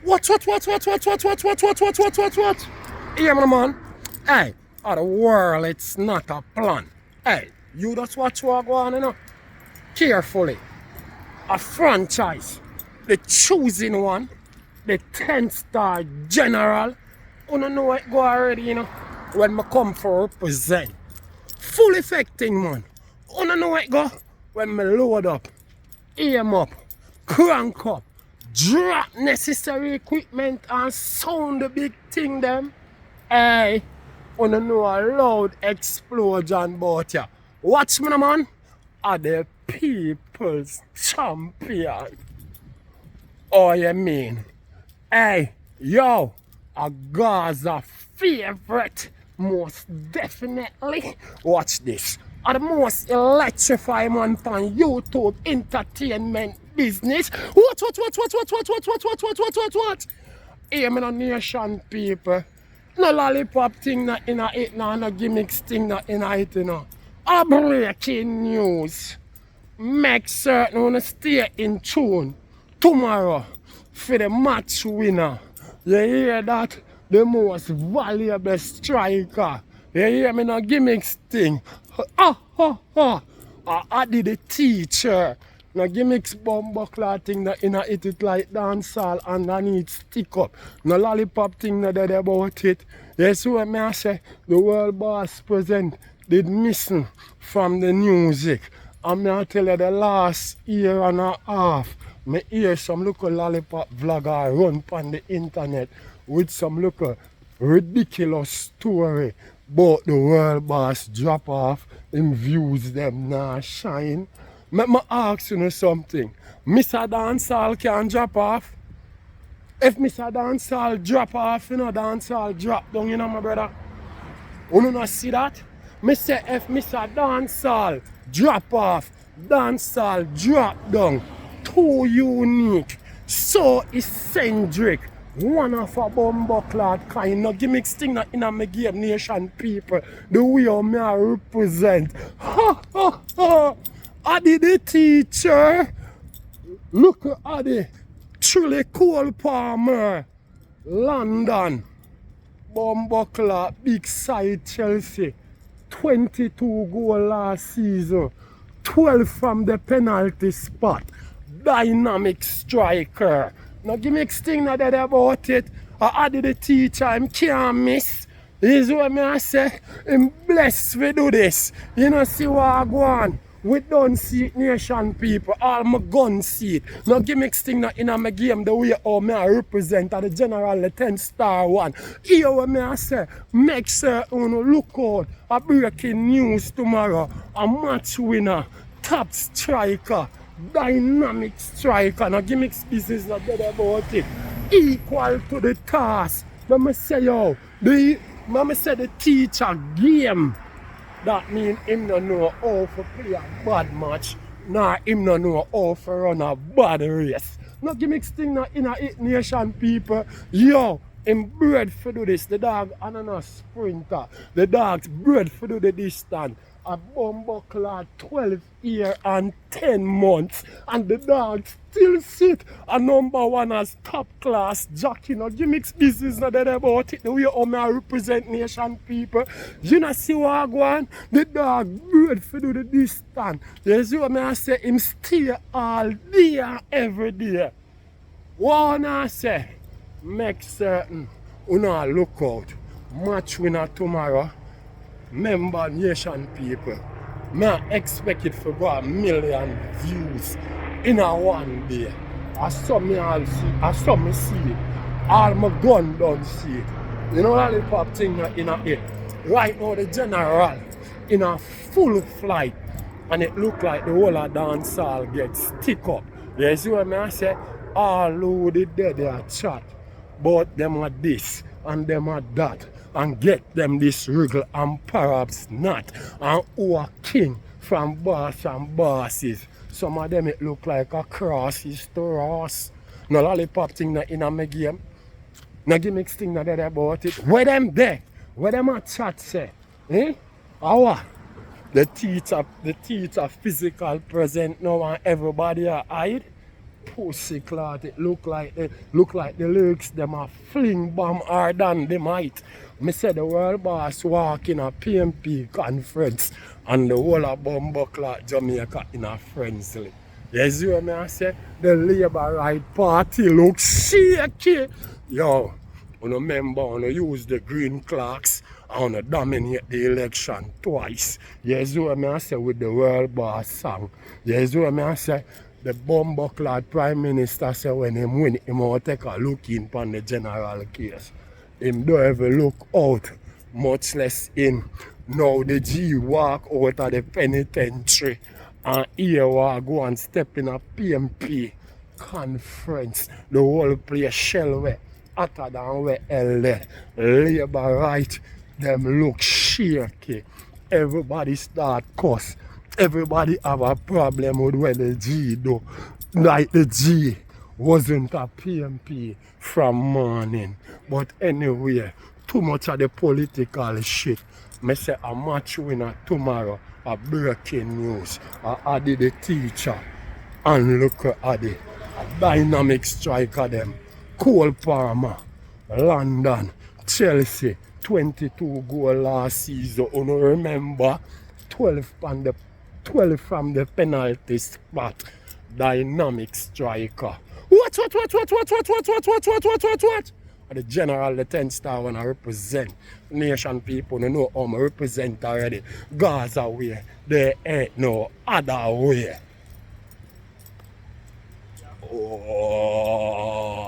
What? Hear me, man. Hey, of the world, it's not a plan. Hey, you just watch what go on, you know. Carefully. A franchise. The choosing one. The 10-star general. You don't know what go already, you know. When I come for represent. Full effecting, man. You don't know what go. When I load up. Aim up. Crank up. Drop necessary equipment and sound the big thing them. Hey, you don't know a loud explosion about ya. Watch me, man. Are the people's champion. Oh, you mean? Hey, yo, a Gaza favorite. Most definitely. Watch this. Are the most electrifying man on YouTube entertainment business. What? Hear me, no nation people. No lollipop thing not in it, no gimmicks thing not in it, you know. A breaking news. Make certain you stay in tune tomorrow for the match winner. You hear that? The most valuable striker. You hear me, no gimmicks thing. Addi the teacher. No gimmicks bumbuckler thing that in it like dancehall underneath stick up. No lollipop thing that dead about it. Yes, what me I say, the world boss present did missing from the music. And me I tell you the last year and a half, me hear some local lollipop vlogger run on the internet with some local ridiculous story but the world boss drop off in views them now shine. Let me ask you something. Mr. Dancehall can drop off. If Mr. Dancehall drop off, you know Dancehall drop down, you know my brother. You not see that? Me say if Mr. Dancehall drop off, Dancehall drop down. Too unique, so eccentric. One of a bumbuckler kind of gimmicks thing that in a me game nation people. The way how me I represent. Addi the teacher. Look at Addi. Truly Cole Palmer. London. Bumbuckler. Big side Chelsea. 22 goal last season. 12 from the penalty spot. Dynamic striker. No gimmicks thing not that about it. I added the teacher, I can't miss. This is what I say. I'm blessed we do this. You know see what I go on. We don't see it, nation people. All my gun see it. No gimmicks thing not in my game the way how me I represent the general the 10-star one. Here what I say, make sure you look out. A breaking news tomorrow. A match winner. Top striker. Dynamic striker, no gimmicks business not dead about it. Equal to the task. Let me say yo, the teacher game. That mean him no know how to play a bad match, nor him no know how to run a bad race. No gimmicks thing not in a it nation people. Yo, him bred for do this. The dog ananas sprinter. The dog's bred for do the distance. A bumbuckler 12 years and 10 months and the dog still sit a number one as top class jockey. No gimmicks business not that about it. The way how I represent nation people. You know see what I go on? The dog bred for do the distance. You see what I say? Him stay all day and every day. What I say? Make certain you know look out. Match winner tomorrow. Member nation people, I expect it to go 1 million views in a one day. I saw me all see, I saw me see it. All my gun don't see it. You know that pop thing in a it. Right now the general in a full flight and it look like the whole of dancehall gets stick up. You see what I say? All who did there they are chat. But them are this and them are that. And get them this wriggle and perhaps not. And who are king from boss and bosses. Some of them it look like a crosses to us. No lollipop thing that in a me game. No gimmicks thing that they about it. Where them there? Where them a chat say? Eh? Or what? The teacher physical present now and everybody are hide. pussy clot. It look like the lyrics them a fling bomb hard than they might. Me said the world boss walk in a PMP conference and the whole of Bumbo clot Jamaica in a frenzy. Yes, you hear me I say the Labour Right Party look shaky. Yo, you remember when you use the green clocks and you dominate the election twice. Yes, you hear me I say with the world boss song. Yes, you hear me I say the bumbucklad Prime Minister say when him win, him will take a look in upon the general case. Him don't ever look out, much less in. Now the G walk out of the penitentiary and here we go and step in a PMP conference. The whole place shell way hotter than we hell there. Labour Right, them look shaky. Everybody start cuss. Everybody have a problem with what the G do. Like the G wasn't a PMP from morning. But anyway, too much of the political shit. Me say a match winner tomorrow. A breaking news. Addi the teacher. And look at Addi. A dynamic striker them. Cole Palmer. London. Chelsea. 22 goal last season. You know, remember 12 from the penalty spot. Dynamic striker. What? The general, the 10 star when I represent nation people, you know how I represent already. Gaza way. There ain't no other way. Oh.